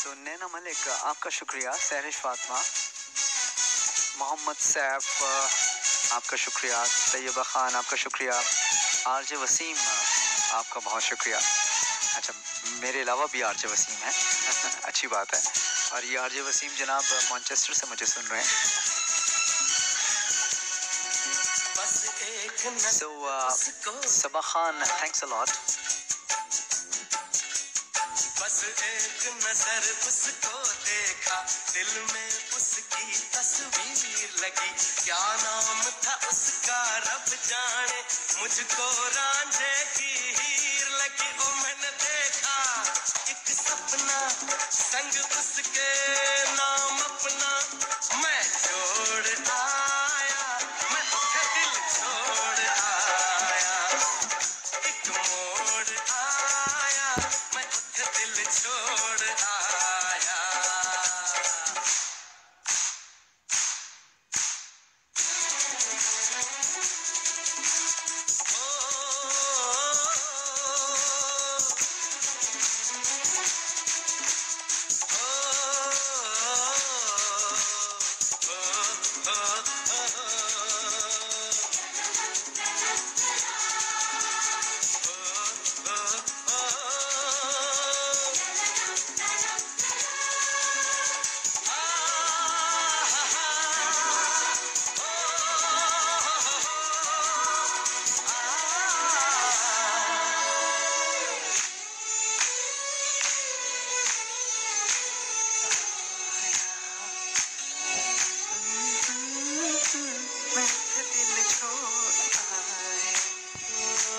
सो नैना मलिक आपका शुक्रिया, सहरिश फातिमा, मोहम्मद सैफ आपका शुक्रिया, तैयबा खान आपका शुक्रिया, आरजे वसीम आपका बहुत शुक्रिया। अच्छा, मेरे अलावा भी आरजे वसीम है अच्छी बात है। और ये आरजे वसीम जनाब मैनचेस्टर से मुझे सुन रहे हैं। सो सबा खान, थैंक्स अ लॉट। बस एक नजर उसको देखा, दिल में उसकी तस्वीर लगी, क्या नाम था उसका रब जाने, मुझको रांझे की हीर लगी। ओ मैंने देखा एक सपना, संग उसके नाम अपना मैं छोड़ आया, मैं उसका दिल छोड़ आया, एक मोड़ आया, मैं उसका दिल छोड़ आया।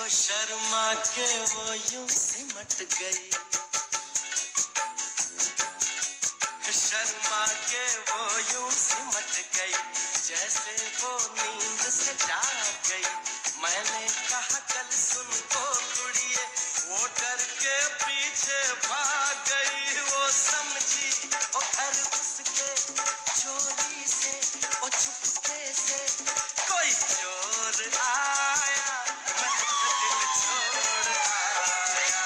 शर्मा के वो यूं सिमट गई, शर्मा के वो यूं सिमट गई, जैसे वो नींद से जाग गई। मैंने कहा कल सुन ओ कुड़िए, वो डर के पीछे भाग गई। वो समझी ओ घर उसके चोरी से, ओ चुपके से कोई चोर आया, मैं दिल छोड़ आया,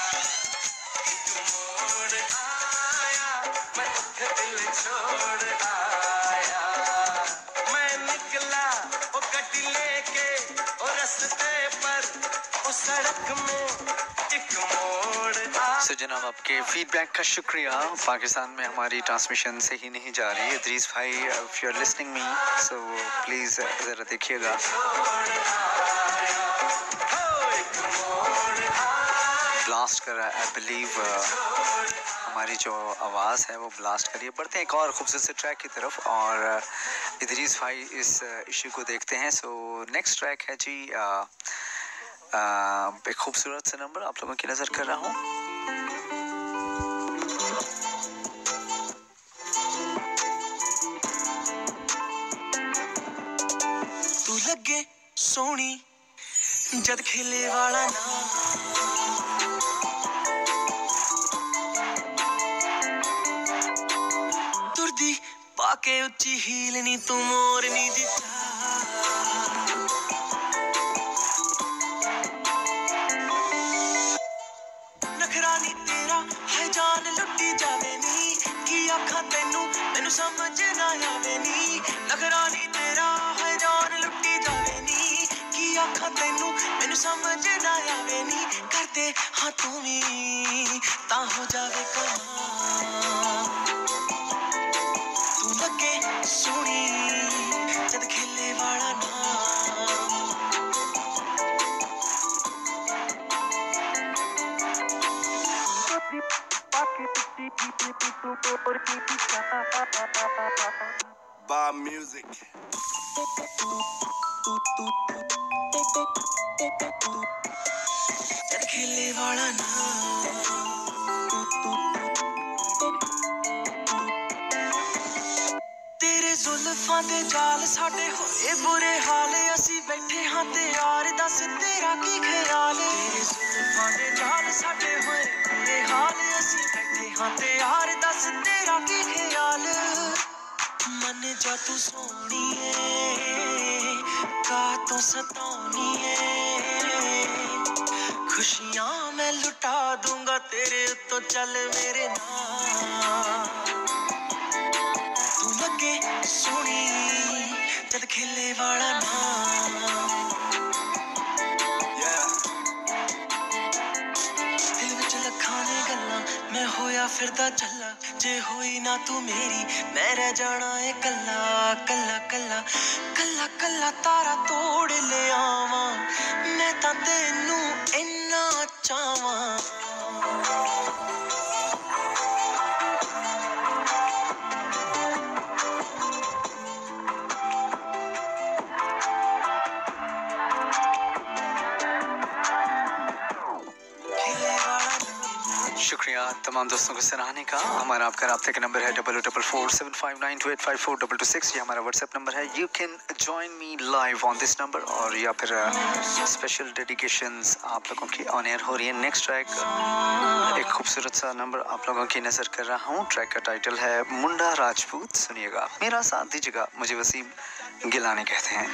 एक मोड़ आया, मैं दिल छोड़ आया। मैं निकला ओ गड्डी लेके, ओ रास्ते पर ओ सड़क में एक मोड़ आया। सो जनाब आपके फीडबैक का शुक्रिया। पाकिस्तान में हमारी ट्रांसमिशन सही नहीं जा रही है। इदरीस भाई, if you are listening me, so please ज़रा देखिएगा। ब्लास्ट कर रहा है, आई बिलीव हमारी जो आवाज़ है वो ब्लास्ट करिए। बढ़ते हैं एक और खूबसूरत से ट्रैक की तरफ और इदरीस भाई इस इशू को देखते हैं। सो नेक्स्ट ट्रैक है जी एक खूबसूरत सा नंबर आप लोगों की नज़र कर रहा हूँ। तू लगे सोनी जद खिले वाला ना, तुरदी पाके उच्ची हील नी तू मोरनी दी नखरानी तेरा है जान लुटी जावे नी, की आखा तेनू मैनू समझ ना आवे नी। नखरानी तेरा है जान लुटी जावे नी, की आखा तेनू मैनू समझ ना आवे नी। करते हाँ तू भी ता हो जावे कमाल, तू लगे सोनी जद खेले वाला ना। Bar music. जद खेले वाला ना, तेरे जुल्फां दे जाल साडे होए बुरे हाल, असी बैठे हाँ ते यार दस तेरा की ख्याल। तेरे जुल्फां दे जाल साडे होए बुरे हाल, असी बैठे हाँ ते यार दस तेरा की ख्याल। मन जा तू सोनिए का तो सतानिए, खुशियां मैं लुटा दूंगा तेरे तो चल मेरे नाल तू लगे सोनी जद खेले वाला ना मैं होया फिरदा चला जे होई ना तू मेरी मैं रह जाना है कल्ला कल्ला कल्ला कल्ला कल्ला तारा तोड़ ले आवां मैं तां तेनू इन्ना चावां शुक्रिया तमाम दोस्तों को सराहने का। हमारा आपका राब्ते का नंबर है 00475928542226। ये हमारा व्हाट्सएप नंबर है। You can join me live on this number और या फिर स्पेशल डेडिकेशंस आप लोगों की ऑन एयर हो रही है। नेक्स्ट ट्रैक एक खूबसूरत सा नंबर आप लोगों की नजर कर रहा हूँ। ट्रैक का टाइटल है मुंडा राजपूत। सुनिएगा, मेरा साथ दीजिएगा। मुझे वसीम गिलानी कहते हैं।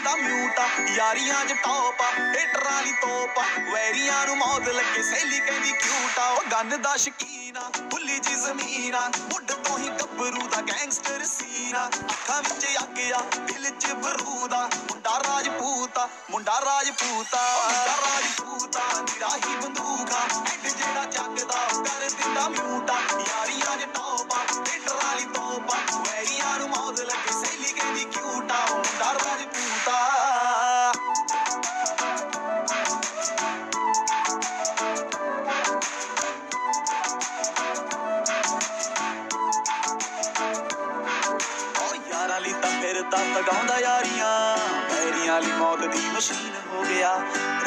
यारियां च टॉप हेटरां दी तोप वैरियां नु मौत लगे सहेली कहंदी क्यूट आ गन दा शकीना भुल्ली जी ज़मीना मुੱਢ ਤੋਂ ਹੀ ਗੱਭਰੂ ਦਾ ਗੈਂਗਸਟਰ ਸੀਨਾ ਅੱਖਾਂ ਵਿੱਚ ਅੱਗ ਆ ਦਿਲ 'ਚ ਬਰੂਦਾ ਮੁੰਡਾ ਰਾਜਪੂਤਾ ਮੁੰਡਾ ਰਾਜਪੂਤਾ ਮੁੰਡਾ ਰਾਜਪੂਤਾ ਨਿਰਾਹੀ ਬੰਦੂਕਾ ਐਡ ਜਿਹੜਾ ਚੱਕਦਾ ਕਰ ਦਿੰਦਾ ਮਿਊਟਾ ਯਾਰੀਆਂ च टॉप हेटरां दी तोप वैरियां नु मौत लगे सहेली कहंदी क्यूट आ मुंडा राजपूता तगाउंदा यारियां पैरियां ली मौत दी मशीन हो गया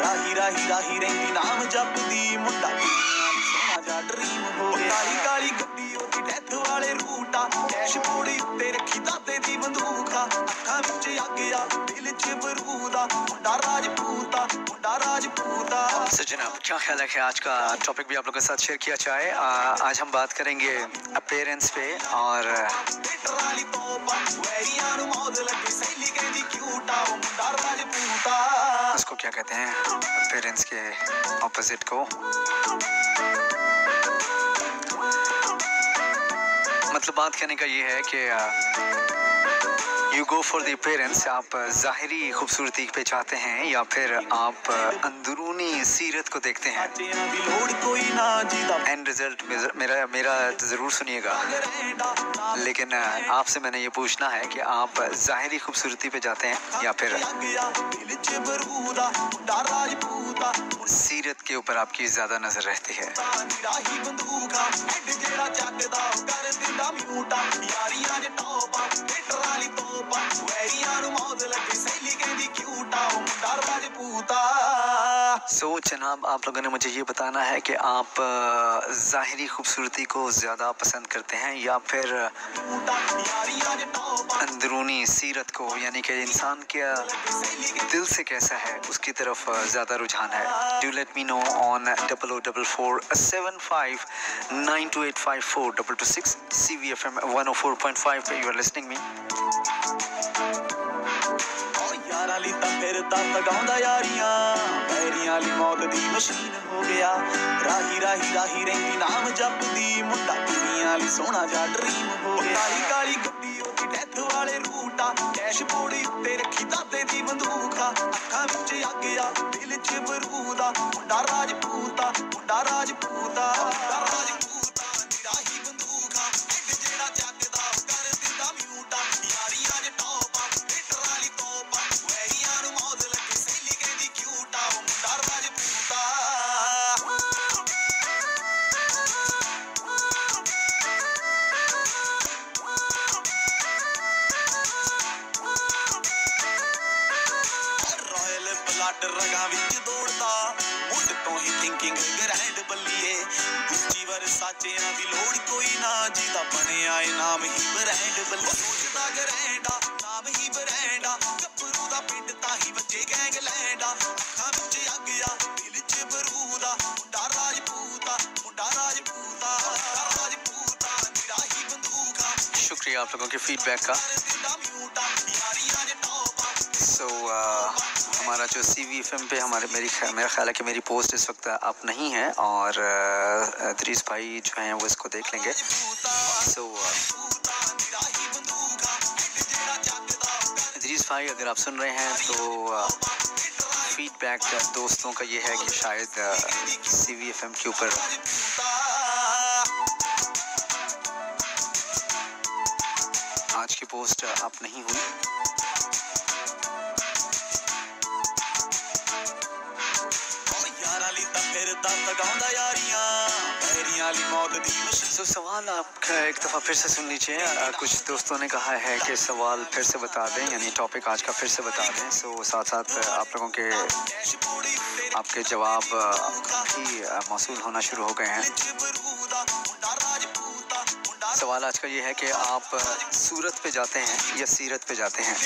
राही राही राही रहिंदी नाम जपदी मुंडा सोना जा ड्रीम हो गया काली काली गड्डी ओदी डेथ वाले रूटा डैशबोर्ड उत्ते रखी दाते दी बंदूका अखां विच अग आ दिल च बरूदा मुंडा राजपूता मुंडा राजपूता। सो जनाब, क्या ख्याल है कि आज का टॉपिक भी आप लोगों के साथ शेयर किया जाए। आज हम बात करेंगे अपीयरेंस पे और उसको क्या कहते हैं, अपीयरेंस के ऑपोजिट को। मतलब बात करने का ये है कि you go for the appearance. आप ज़ाहिरी खूबसूरती पे चाहते हैं या फिर आप अंदरूनी सीरत को देखते हैं। एंड रिजल्ट मेरा ज़रूर सुनिएगा, लेकिन आपसे मैंने ये पूछना है कि आप ज़ाहिरी खूबसूरती पे जाते हैं या फिर सीरत के ऊपर आपकी ज़्यादा नज़र रहती है। सो जनाब, आप लोगों ने मुझे ये बताना है कि आप ज़ाहिरी खूबसूरती को ज़्यादा पसंद करते हैं या फिर अंदरूनी सीरत को, यानी कि इंसान के दिल से कैसा है उसकी तरफ ज़्यादा रुझान है। Do let me know on 00475928542226 CVFM 104.5 पे यू आर लिसनिंग मी। यारा ली ता फिर तगाउंदा यारियां पैरियां ली मौत दी मशीन हो गया राही राही राही रहिंदी नाम जपदी मुंडा दुनिया ली सोना जा ड्रीम हो गया काली काली गड्डी ओदी डेथ वाले रूटा डैशबोर्ड उत्ते रखी दाते दी बंदूका अखां विच अग आ दिल च बरूदा मुंडा राजपूता मुंडा राजपूता मुंडा राजपूता निराही बंदूका एड जेड़ा जगदा कर दिंदा म्यूटा यारियां च टॉप हेटरां ली तोप वैरियां नु मौत लगे सहेली कहंदी क्यूट आ मुंडा राजपूता। रॉयल ब्लड रगां विच दौड़दा मुंड तो ही थिंकिंग ग्रैंड बल्लीए गुच्ची वरसाचेआं दी लोड़ कोई ना जिदा बनिया ए नाम ही ब्रांड बल्ली सोचदा ग्रैंडा नाम ही ब्रांडा गब्बरू दा पिंड ताही बच्चे गैंग लैंडा अखां विच अग आ दिल च बरूदा मुंडा राजपूता मुंडा राजपूता राजपूता निराही बंदूका। शुक्रिया आप लोगों के फीडबैक का। सो हमारा जो CVFM पे मेरा ख्याल है कि मेरी पोस्ट इस वक्त अप नहीं है और इदरीस भाई जो हैं वो इसको देख लेंगे। इदरीस भाई अगर आप सुन रहे हैं तो फीडबैक दोस्तों का ये है कि शायद CVFM के ऊपर आज की पोस्ट अप नहीं हुई। तो सवाल आपका एक दफ़ा फिर से सुन लीजिए। कुछ दोस्तों ने कहा है कि सवाल फिर से बता दें, यानी टॉपिक आज का फिर से बता दें। साथ साथ आप लोगों के आपके जवाब भी मौसूल होना शुरू हो गए हैं। सवाल आज का ये है कि आप सूरत पे जाते हैं या सीरत पे जाते हैं?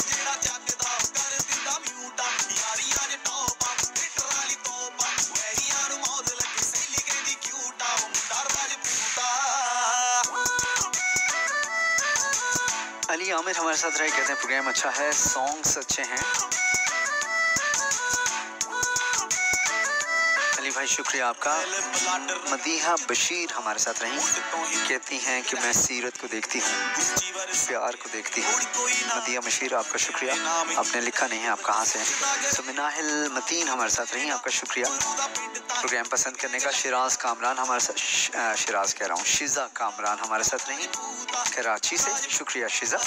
अली आमिर हमारे साथ रहे, कहते हैं प्रोग्राम अच्छा है, सॉन्ग्स अच्छे हैं। अली भाई शुक्रिया आपका। मदीहा बशीर हमारे साथ रही, कहती हैं कि मैं सीरत को देखती हूँ, प्यार को देखती हूँ। मदीहा बशीर आपका शुक्रिया, आपने लिखा नहीं है आप कहाँ से हैं। सुमिनाहिल मतीन हमारे साथ रही, आपका शुक्रिया प्रोग्राम पसंद करने का। शिराज कामरान हमारे साथ, शिराज कह रहा हूँ, शिजा कामरान हमारे साथ रही कराची से, शुक्रिया शिजा।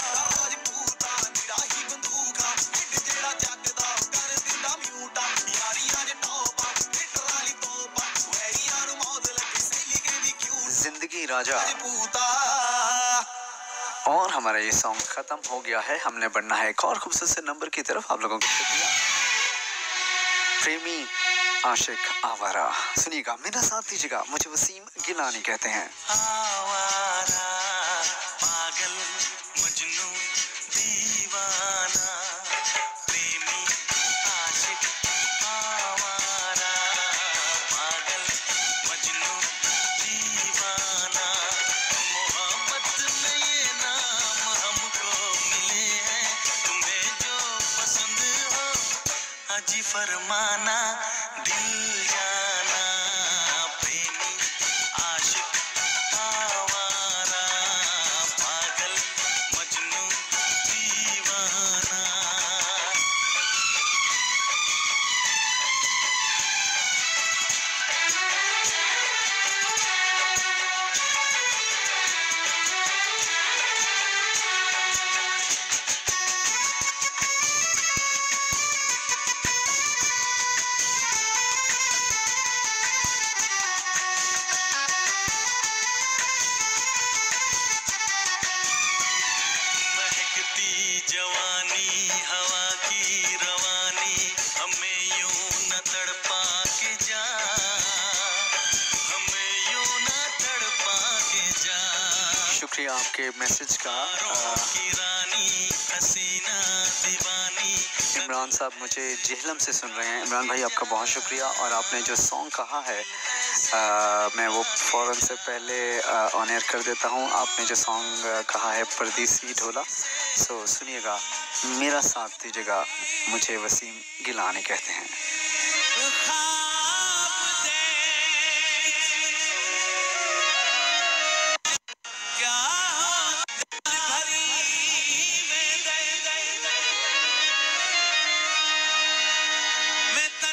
जिंदगी राजा और हमारा ये सॉन्ग खत्म हो गया है। हमने बढ़ना है एक और खूबसूरत से नंबर की तरफ। आप लोगों को शुक्रिया। प्रेमी आशिक आवारा सुनिएगा, मेरा साथ दीजिएगा। मुझे वसीम गिलानी कहते हैं। आवारा पागल मजनू दीवाना प्रेमी आशिक आवारा पागल मजनू दीवाना मोहब्बत में ये नाम हमको मिले हैं, तुम्हें जो पसंद हो हाजी फरमाना दिल जाना प्रेमी आशिक आवारा पागल मजनू दीवाना। महकती जवानी हवा की रवानी हमें यूं न तड़पा के जा, हमें यूं न तड़पा के जा। शुक्रिया आपके मैसेज का। की रानी हसीना दीवानी। इमरान साहब मुझे जेहलम से सुन रहे हैं। इमरान भाई आपका बहुत शुक्रिया। और आपने जो सॉन्ग कहा है मैं वो फ़ौरन से पहले ऑन एयर कर देता हूँ। आपने जो सॉन्ग कहा है परदेसी ढोला, सुनिएगा, मेरा साथ दीजिएगा। मुझे वसीम गिलानी कहते हैं।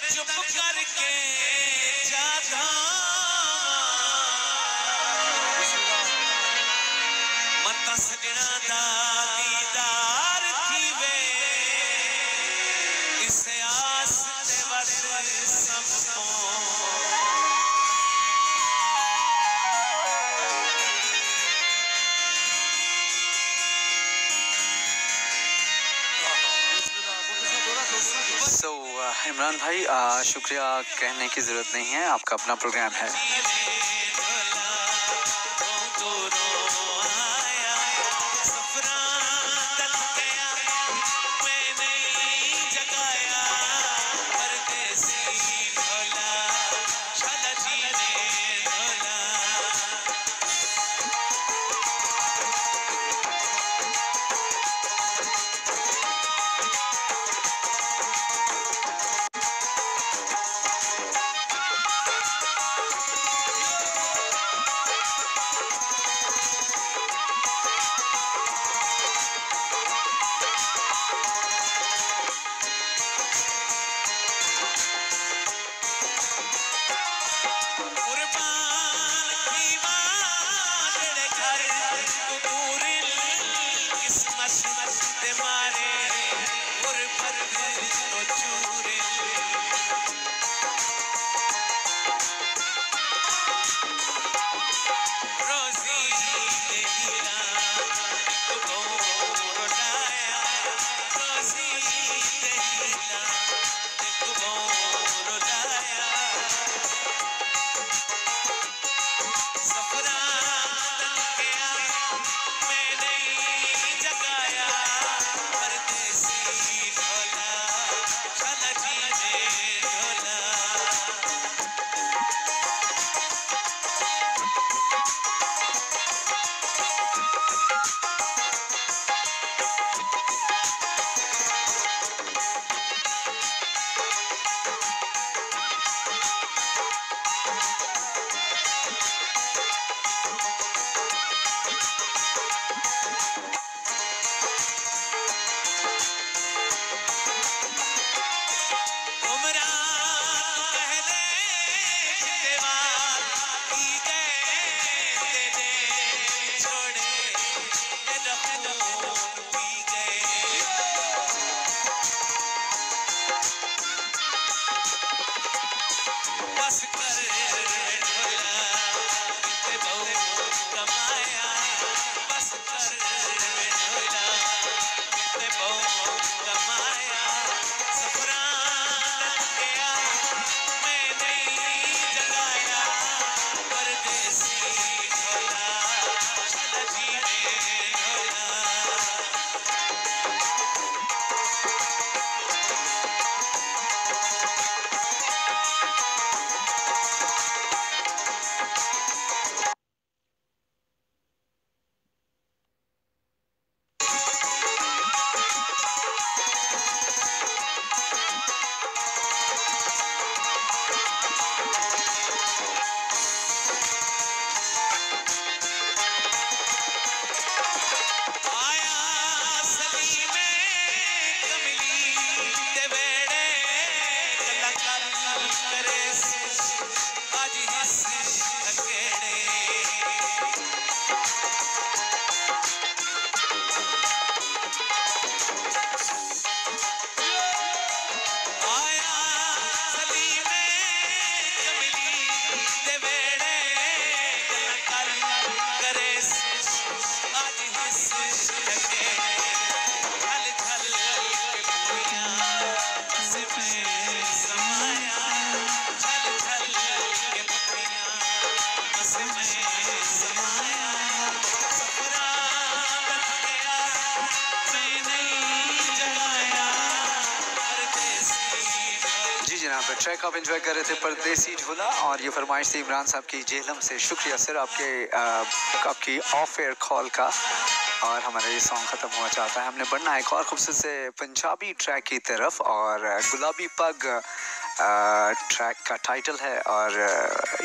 चुप करके जाता मत सजना दा दीदार थी वे, इसे आस ते वस सबको। इमरान भाई शुक्रिया कहने की ज़रूरत नहीं है, आपका अपना प्रोग्राम है। ट्रैक आप एंजॉय कर रहे थे परदेसी झूला, और ये फरमाइश थी इमरान साहब की जेहलम से। शुक्रिया सर आपकी ऑफ एयर कॉल का। और हमारा ये सॉन्ग ख़त्म हुआ चाहता है, हमने बढ़ना है एक और खूबसूरत से पंजाबी ट्रैक की तरफ, और गुलाबी पग ट्रैक का टाइटल है, और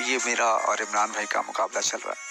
ये मेरा और इमरान भाई का मुकाबला चल रहा है।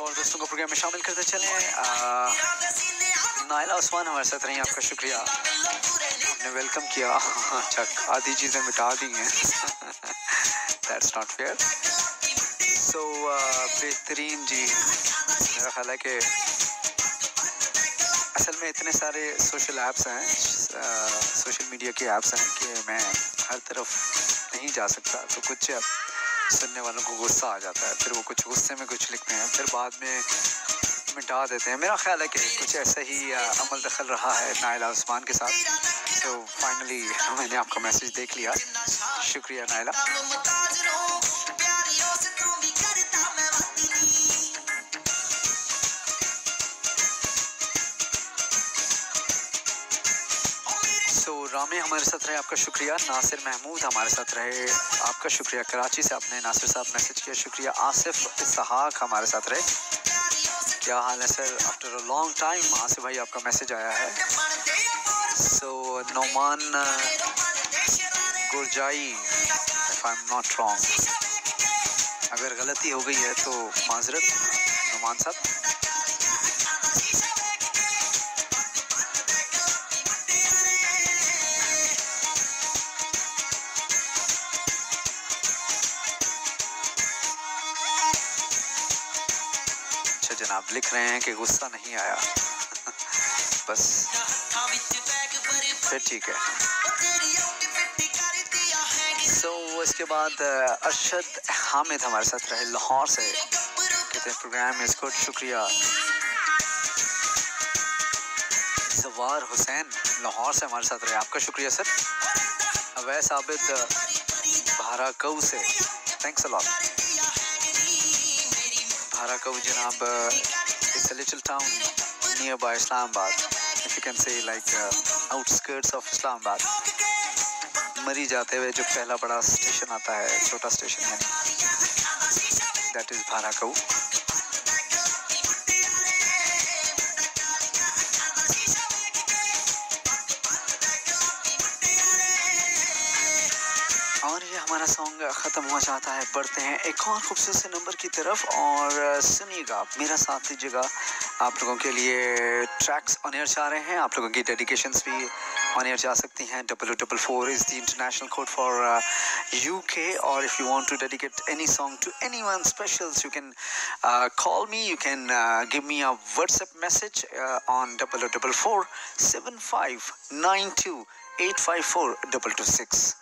दोस्तों को प्रोग्राम में शामिल करते चले। नाइला उस्मान हमारे साथ रही, आपका शुक्रिया, आपने वेलकम किया। अच्छा, आधी चीज़ें मिटा दी हैं। That's not fair. सो बेहतरीन जी, मेरा ख्याल है कि असल में इतने सारे सोशल ऐप्स हैं, सोशल मीडिया के ऐप्स हैं कि मैं हर तरफ नहीं जा सकता, तो कुछ सुनने वालों को गुस्सा आ जाता है, फिर वो कुछ गुस्से में कुछ लिखते हैं, फिर बाद में मिटा देते हैं। मेरा ख्याल है कि कुछ ऐसा ही अमल दखल रहा है नाइला उस्मान के साथ। तो फाइनली मैंने आपका मैसेज देख लिया, शुक्रिया नाइला। रामे हमारे साथ रहे, आपका शुक्रिया। नासिर महमूद हमारे साथ रहे, आपका शुक्रिया। कराची से आपने नासिर साहब मैसेज किया, शुक्रिया। आसिफ इसहाक हमारे साथ रहे, क्या हाल है sir, after a long time Asif भाई आपका मैसेज आया है। So Noman Gurjai, if I am not wrong, अगर गलती हो गई है तो माजरत नोमान साहब। जनाब लिख रहे हैं कि गुस्सा नहीं आया। बस फिर ठीक है। इसके बाद अरशद हामिद हमारे साथ रहे लाहौर से, कहते हैं प्रोग्राम इज गुड, शुक्रिया। सवार हुसैन लाहौर से हमारे साथ रहे, आपका शुक्रिया सर। अवैस आबिद भाराकऊ से, थैंक्स अ लॉट। भाराकऊ जनाब, it's a little town nearby Islamabad, if you can say like outskirts of Islamabad। मरी जाते हुए जो पहला बड़ा स्टेशन आता है, छोटा स्टेशन है, that is भाराकऊ। और ये हमारा सॉन्ग ख़त्म हुआ चाहता है, बढ़ते हैं एक और खूबसूरत से नंबर की तरफ, और सुनिएगा, मेरा साथ दीजिएगा। आप लोगों के लिए ट्रैक्स ऑन एयर जा रहे हैं, आप लोगों की डेडिकेशंस भी ऑन एयर जा सकती हैं। 0044 is the international code for UK, or if you want to dedicate any song to anyone special, you can call me. You can give me a WhatsApp message on 0044 7592 854 226.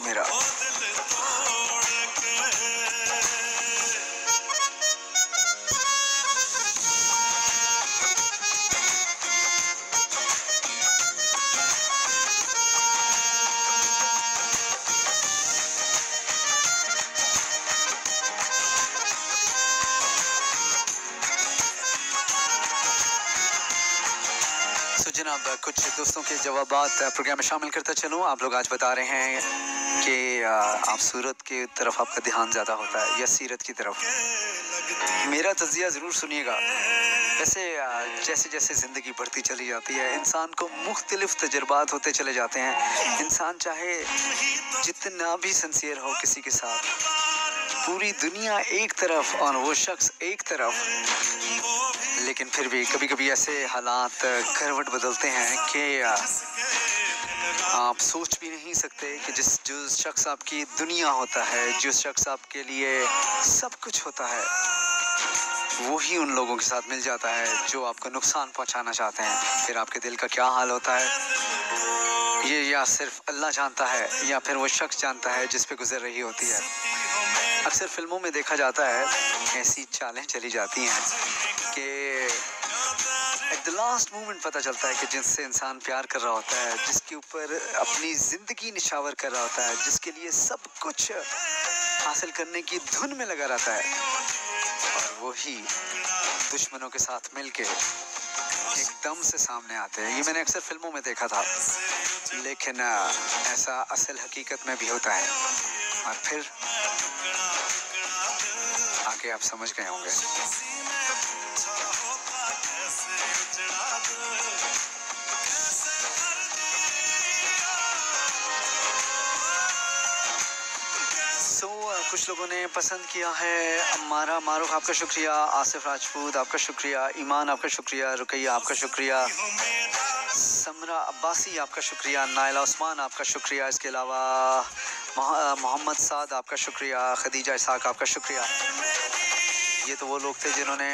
मेरा जनाब कुछ दोस्तों के जवाबात programme में शामिल करता चलूँ। आप लोग आज बता रहे हैं कि आप सूरत की तरफ आपका ध्यान ज़्यादा होता है या सीरत की तरफ। मेरा तज़िया ज़रूर सुनिएगा। वैसे जैसे जैसे ज़िंदगी बढ़ती चली जाती है, इंसान को मुख्तलिफ तजुर्बात होते चले जाते हैं। इंसान चाहे जितना भी सिंसियर हो किसी के साथ, पूरी दुनिया एक तरफ और वो शख्स एक तरफ, लेकिन फिर भी कभी कभी ऐसे हालात करवट बदलते हैं कि आप सोच भी नहीं सकते कि जो शख्स आपकी दुनिया होता है, जो शख्स आपके लिए सब कुछ होता है, वही उन लोगों के साथ मिल जाता है जो आपको नुकसान पहुंचाना चाहते हैं। फिर आपके दिल का क्या हाल होता है, ये या सिर्फ अल्लाह जानता है या फिर वो शख्स जानता है जिस पे गुजर रही होती है। अक्सर फिल्मों में देखा जाता है ऐसी चालें चली जाती हैं कि एट द लास्ट मोमेंट पता चलता है कि जिससे इंसान प्यार कर रहा होता है, जिसके ऊपर अपनी ज़िंदगी निछावर कर रहा होता है, जिसके लिए सब कुछ हासिल करने की धुन में लगा रहता है, और वही दुश्मनों के साथ मिलके एकदम से सामने आते हैं। ये मैंने अक्सर फिल्मों में देखा था, लेकिन ऐसा असल हकीकत में भी होता है। और फिर आगे आप समझ गए होंगे। कुछ लोगों ने पसंद किया है। अम्मारा मारूफ आपका शुक्रिया, आसिफ राजपूत आपका शुक्रिया, ईमान आपका शुक्रिया, रुकैया आपका शुक्रिया, समरा अब्बासी आपका शुक्रिया, नाइला उस्मान आपका शुक्रिया, इसके अलावा मोहम्मद साद आपका शुक्रिया, खदीजा इसाक आपका शुक्रिया। ये तो वो लोग थे जिन्होंने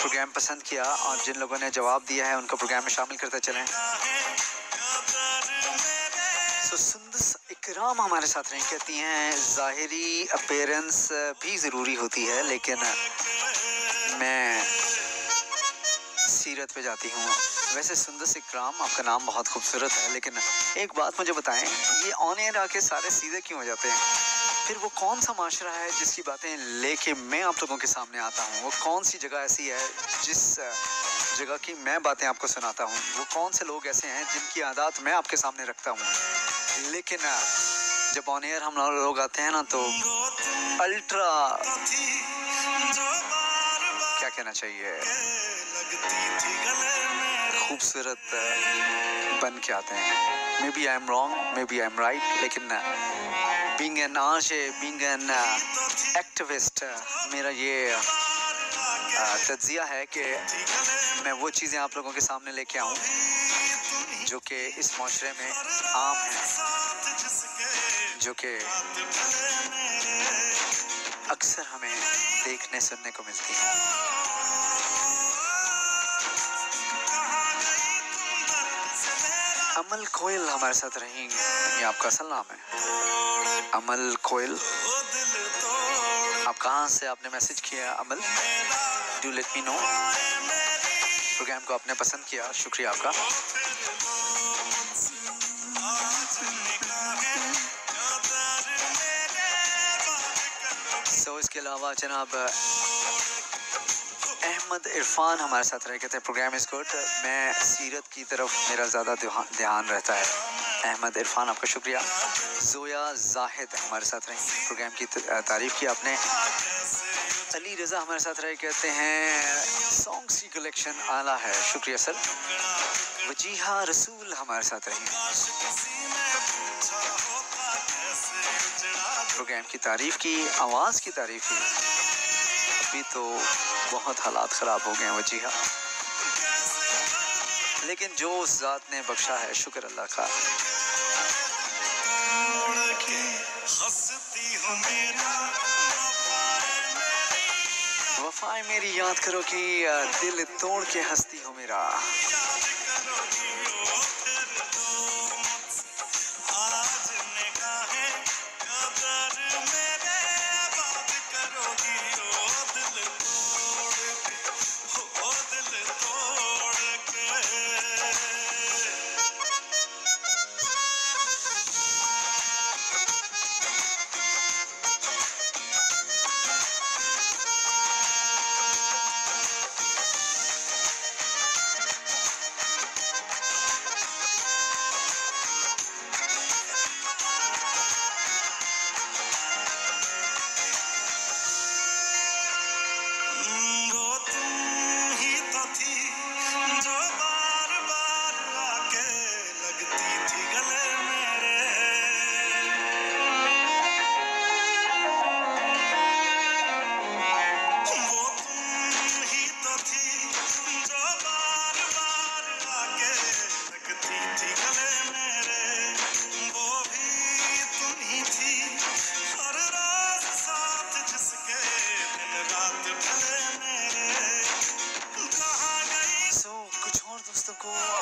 प्रोग्राम पसंद किया, और जिन लोगों ने जवाब दिया है उनको प्रोग्राम में शामिल करते चलें। सुंदस इकराम हमारे साथ नहीं, कहती हैं ज़ाहिरी अपीयरेंस भी ज़रूरी होती है, लेकिन मैं सीरत पे जाती हूँ। वैसे सुंदस इकराम आपका नाम बहुत खूबसूरत है, लेकिन एक बात मुझे बताएं, ये ऑन एयर आके सारे सीधे क्यों हो जाते हैं? फिर वो कौन सा माशरा है जिसकी बातें लेके मैं आप लोगों के सामने आता हूँ? वो कौन सी जगह ऐसी है जिस जगह की मैं बातें आपको सुनाता हूँ? वो कौन से लोग ऐसे हैं जिनकी आदत मैं आपके सामने रखता हूँ? लेकिन जब ऑन एयर हम लोग आते हैं ना, तो अल्ट्रा क्या कहना चाहिए, खूबसूरत बन के आते हैं। Maybe I am wrong, maybe I am right, लेकिन being an aashiq, being an activist, मेरा ये तज्जिया है कि मैं वो चीज़ें आप लोगों के सामने लेके आऊँ जो कि इस माशरे में आम हैं, जो कि अक्सर हमें देखने सुनने को मिलती हैं। अमल कोयल हमारे साथ रहेंगे, ये आपका असल नाम है अमल कोयल। आप कहाँ से आपने मैसेज किया Amal? Do let me know. Program को आपने पसंद किया, शुक्रिया आपका। इसके अलावा जनाब अहमद इरफान हमारे साथ रह कहते हैं प्रोग्राम इज गुड। मैं सीरत की तरफ मेरा ज़्यादा ध्यान रहता है। अहमद इरफान आपका शुक्रिया। जोया जाहिद हमारे साथ रही, प्रोग्राम की तारीफ़ की आपने। अली रज़ा हमारे साथ रह कहते हैं सॉन्ग्स की कलेक्शन आला है, शुक्रिया सर। वजीहा रसूल हमारे साथ रही, प्रोग्राम की तारीफ़ की, आवाज़ की तारीफ़ की। अभी तो बहुत हालात ख़राब हो गए हैं वजीहा, लेकिन जो उस ज़ात ने बख्शा है शुक्र अल्लाह का। वफ़ाए मेरी याद करो कि दिल तोड़ के हंसती हो मेरा।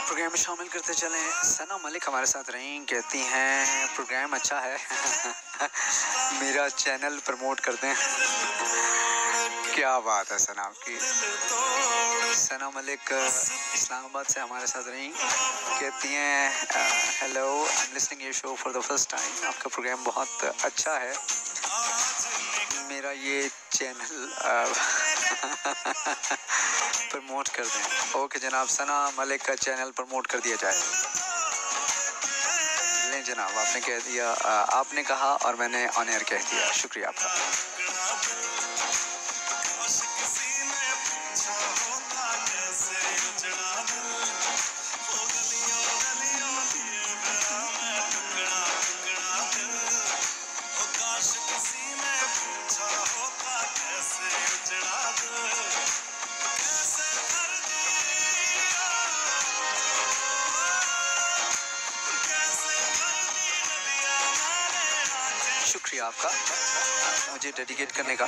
प्रोग्राम में शामिल करते चलें। सना मलिक हमारे साथ रही, कहती हैं प्रोग्राम अच्छा है मेरा चैनल प्रमोट कर दें। क्या बात है सना आपकी। सना मलिक इस्लामाबाद से हमारे साथ रही, कहती हैं hello, I am listening your show for the first time. आपका प्रोग्राम बहुत अच्छा है, मेरा ये चैनल प्रमोट कर दें। ओके जनाब, सना मलिक का चैनल प्रमोट कर दिया जाए। लें जनाब, आपने कह दिया, आपने कहा और मैंने ऑन एयर कह दिया, शुक्रिया आपका। शुक्रिया आपका मुझे डेडिकेट करने का।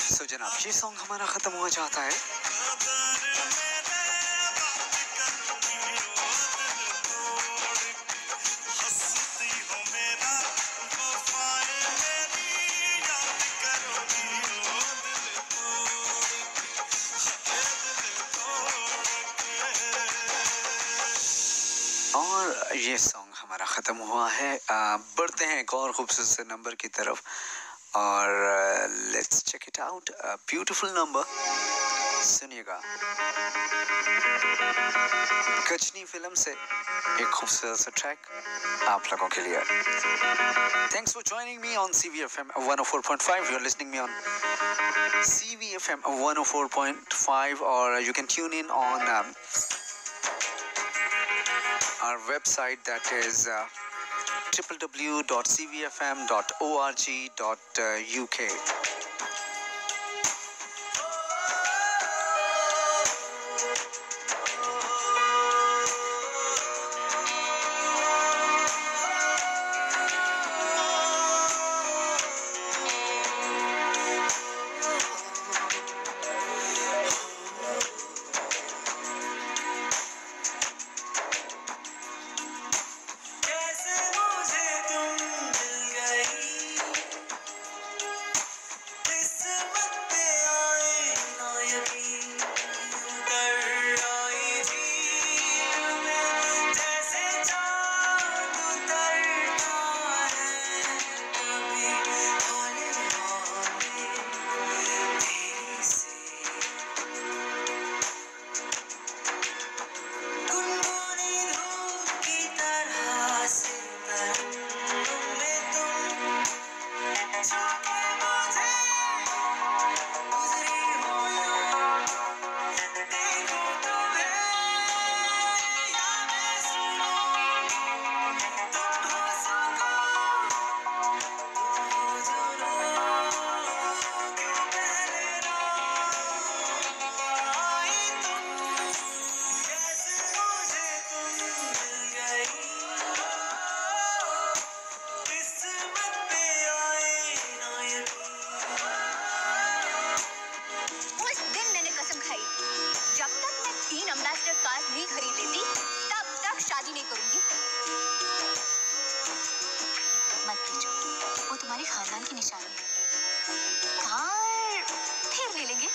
सो जनाब, ये सॉन्ग हमारा ख़त्म हुआ चाहता है। और ये सॉन्ग हमारा ख़त्म हुआ है। बढ़ते हैं एक और खूबसूरत से नंबर की तरफ और let's check it out. Beautiful number, सुनिएगा। गजनी फिल्म से एक खूबसूरत सा ट्रैक आप लोगों के लिए। Thanks for joining me on CVFM 104.5। You are listening me on CVFM 104.5 और you can tune in on our website, that is www.cvfm.org.uk. की निशानी है। कार फिर ले लेंगे।